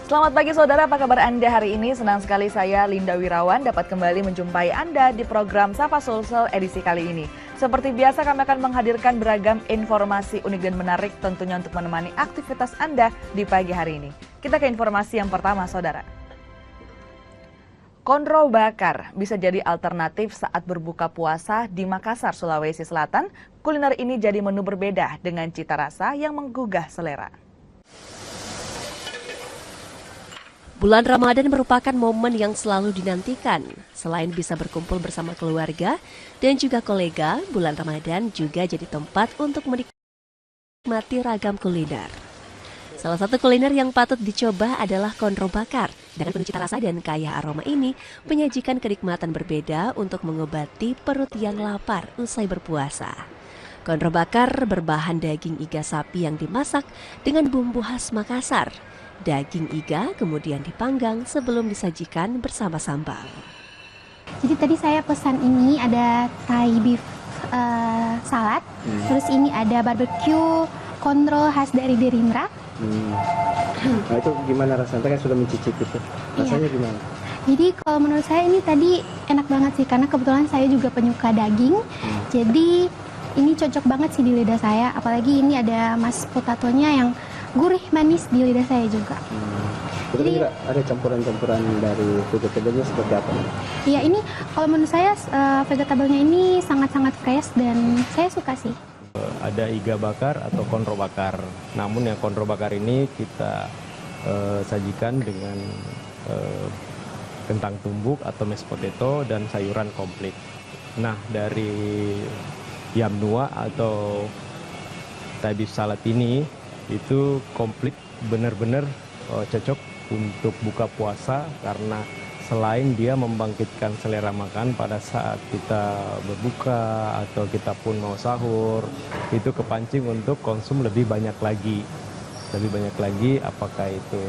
Selamat pagi saudara, apa kabar Anda hari ini? Senang sekali saya Linda Wirawan dapat kembali menjumpai Anda di program Sapa Sulsel edisi kali ini. Seperti biasa kami akan menghadirkan beragam informasi unik dan menarik tentunya untuk menemani aktivitas Anda di pagi hari ini. Kita ke informasi yang pertama saudara. Konro bakar bisa jadi alternatif saat berbuka puasa di Makassar, Sulawesi Selatan. Kuliner ini jadi menu berbeda dengan cita rasa yang menggugah selera. Bulan Ramadan merupakan momen yang selalu dinantikan. Selain bisa berkumpul bersama keluarga dan juga kolega, bulan Ramadan juga jadi tempat untuk menikmati ragam kuliner. Salah satu kuliner yang patut dicoba adalah konro bakar. Dengan penuh cita rasa dan kaya aroma ini, menyajikan kenikmatan berbeda untuk mengobati perut yang lapar usai berpuasa. Konro bakar berbahan daging iga sapi yang dimasak dengan bumbu khas Makassar. Daging iga kemudian dipanggang sebelum disajikan bersama sambal. Jadi tadi saya pesan ini ada Thai beef salad, terus ini ada barbecue konro khas dari Gerindra. Nah itu gimana rasanya? Kan sudah mencicipi itu. Rasanya gimana? Jadi kalau menurut saya ini tadi enak banget sih karena kebetulan saya juga penyuka daging. Jadi ini cocok banget sih di lidah saya. Apalagi ini ada mashed potatonya yang gurih manis di lidah saya juga. Jadi ada campuran-campuran dari vegetable-nya seperti apa? Iya ini kalau menurut saya vegetable-nya ini sangat-sangat fresh dan saya suka sih. Ada iga bakar atau konro bakar. Namun yang konro bakar ini kita sajikan dengan kentang tumbuk atau mashed potato dan sayuran komplit. Nah dari yamnua atau Thai beef salad ini itu komplit, benar-benar cocok untuk buka puasa karena selain dia membangkitkan selera makan pada saat kita berbuka atau kita pun mau sahur, itu kepancing untuk konsum lebih banyak lagi. Lebih banyak lagi apakah itu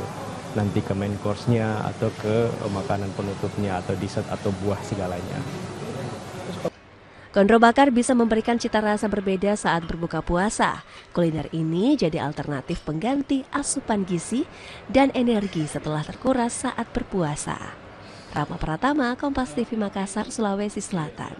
nanti ke main course-nya atau ke makanan penutupnya atau dessert atau buah segalanya. Konro bakar bisa memberikan cita rasa berbeda saat berbuka puasa. Kuliner ini jadi alternatif pengganti asupan gizi dan energi setelah terkuras saat berpuasa. Rama Pratama, Kompas TV Makassar, Sulawesi Selatan.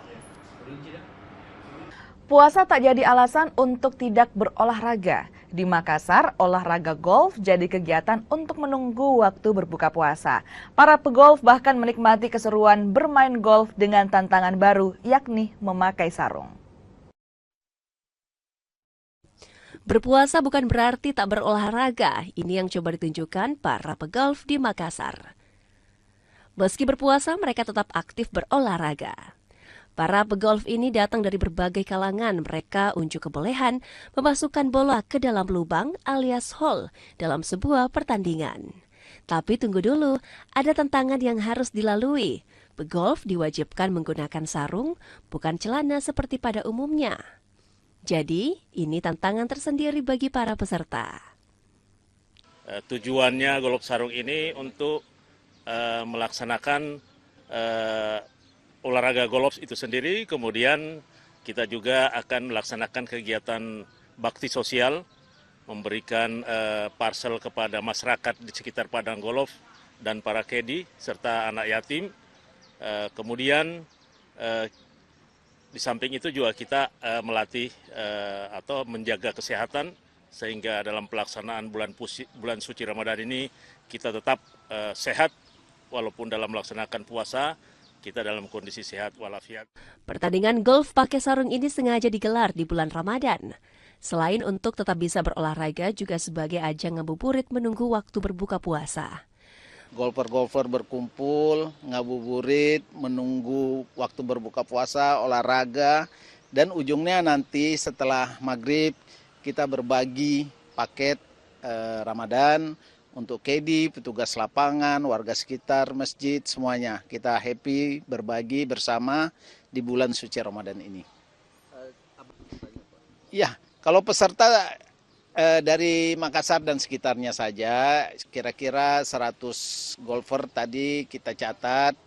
Puasa tak jadi alasan untuk tidak berolahraga. Di Makassar, olahraga golf jadi kegiatan untuk menunggu waktu berbuka puasa. Para pegolf bahkan menikmati keseruan bermain golf dengan tantangan baru, yakni memakai sarung. Berpuasa bukan berarti tak berolahraga. Ini yang coba ditunjukkan para pegolf di Makassar. Meski berpuasa, mereka tetap aktif berolahraga. Para pegolf ini datang dari berbagai kalangan. Mereka unjuk kebolehan memasukkan bola ke dalam lubang alias hole dalam sebuah pertandingan. Tapi tunggu dulu, ada tantangan yang harus dilalui. Pegolf diwajibkan menggunakan sarung, bukan celana seperti pada umumnya. Jadi, ini tantangan tersendiri bagi para peserta. Tujuannya golf sarung ini untuk melaksanakan olahraga golf itu sendiri, kemudian kita juga akan melaksanakan kegiatan bakti sosial, memberikan parcel kepada masyarakat di sekitar padang golf dan para caddy serta anak yatim. Kemudian di samping itu juga kita melatih atau menjaga kesehatan sehingga dalam pelaksanaan bulan suci Ramadan ini kita tetap sehat walaupun dalam melaksanakan puasa. Kita dalam kondisi sehat walafiat. Pertandingan golf pakai sarung ini sengaja digelar di bulan Ramadan. Selain untuk tetap bisa berolahraga, juga sebagai ajang ngabuburit menunggu waktu berbuka puasa. Golfer-golfer berkumpul, ngabuburit, menunggu waktu berbuka puasa, olahraga, dan ujungnya nanti setelah maghrib kita berbagi paket Ramadan, untuk caddy, petugas lapangan, warga sekitar, masjid, semuanya. Kita happy berbagi bersama di bulan suci Ramadan ini. Ya, kalau peserta dari Makassar dan sekitarnya saja, kira-kira 100 golfer tadi kita catat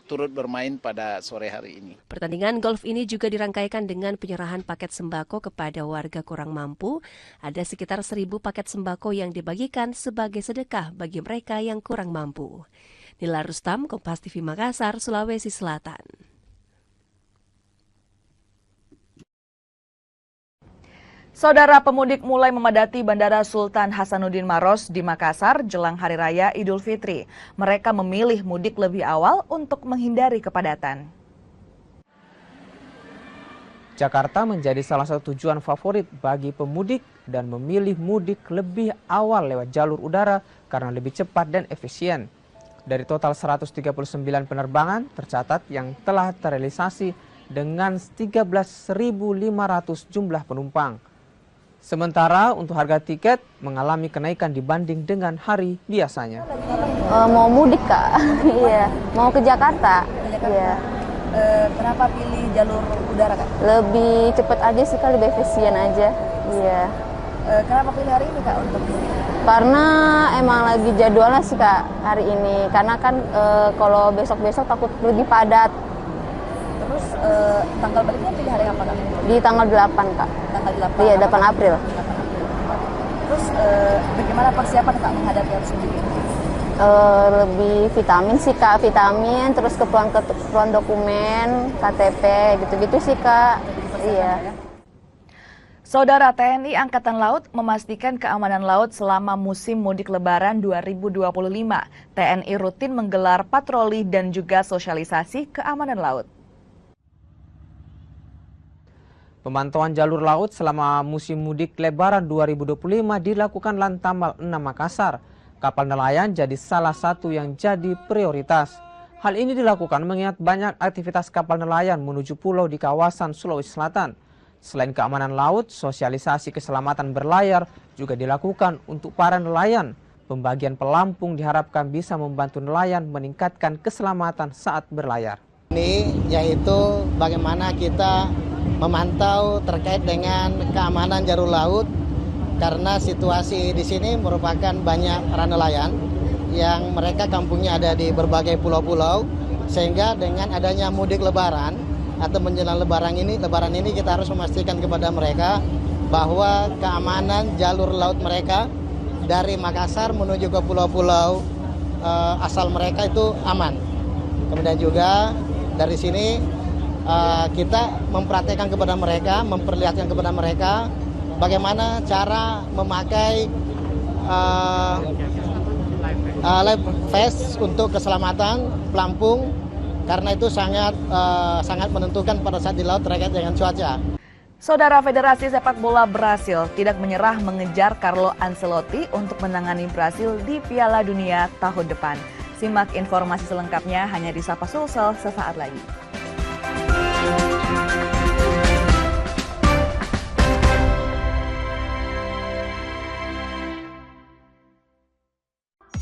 turut bermain pada sore hari ini. Pertandingan golf ini juga dirangkaikan dengan penyerahan paket sembako kepada warga kurang mampu. Ada sekitar 1.000 paket sembako yang dibagikan sebagai sedekah bagi mereka yang kurang mampu. Nila Rustam, Kompas TV Makassar, Sulawesi Selatan. Saudara pemudik mulai memadati Bandara Sultan Hasanuddin Maros di Makassar jelang Hari Raya Idul Fitri. Mereka memilih mudik lebih awal untuk menghindari kepadatan. Jakarta menjadi salah satu tujuan favorit bagi pemudik dan memilih mudik lebih awal lewat jalur udara karena lebih cepat dan efisien. Dari total 139 penerbangan tercatat yang telah terrealisasi dengan 13.500 jumlah penumpang. Sementara untuk harga tiket mengalami kenaikan dibanding dengan hari biasanya. Mau mudik Kak, iya, mau ke Jakarta. Iya. Kenapa pilih jalur udara Kak? Lebih cepat aja sih Kak, lebih efisien aja. Iya. Kenapa pilih hari ini Kak untuk mudik? Karena emang lagi jadwalnya sih Kak hari ini. Karena kan kalau besok-besok takut lebih padat. Terus tanggal baliknya pilih hari apa Kak? Di tanggal 8 Kak. Tanggal 8? Iya, 8 April. Terus bagaimana persiapan Kak menghadapi arus mudik ini? Lebih vitamin sih Kak, vitamin, terus keperluan dokumen, KTP, gitu-gitu sih Kak. Iya. Saudara, TNI Angkatan Laut memastikan keamanan laut selama musim mudik Lebaran 2025. TNI rutin menggelar patroli dan juga sosialisasi keamanan laut. Pemantauan jalur laut selama musim mudik Lebaran 2025 dilakukan Lantamal 6 Makassar. Kapal nelayan jadi salah satu yang jadi prioritas. Hal ini dilakukan mengingat banyak aktivitas kapal nelayan menuju pulau di kawasan Sulawesi Selatan. Selain keamanan laut, sosialisasi keselamatan berlayar juga dilakukan untuk para nelayan. Pembagian pelampung diharapkan bisa membantu nelayan meningkatkan keselamatan saat berlayar. Ini yaitu bagaimana kita memantau terkait dengan keamanan jalur laut, karena situasi di sini merupakan banyak para nelayan yang mereka kampungnya ada di berbagai pulau-pulau, sehingga dengan adanya mudik lebaran atau menjelang lebaran ini kita harus memastikan kepada mereka bahwa keamanan jalur laut mereka dari Makassar menuju ke pulau-pulau asal mereka itu aman. Kemudian juga dari sini kita memperhatikan kepada mereka, memperlihatkan kepada mereka bagaimana cara memakai life vest untuk keselamatan pelampung, karena itu sangat menentukan pada saat di laut terkait dengan cuaca. Saudara, Federasi Sepak Bola Brasil tidak menyerah mengejar Carlo Ancelotti untuk menangani Brasil di Piala Dunia tahun depan. Simak informasi selengkapnya hanya di Sapa Sulsel sesaat lagi.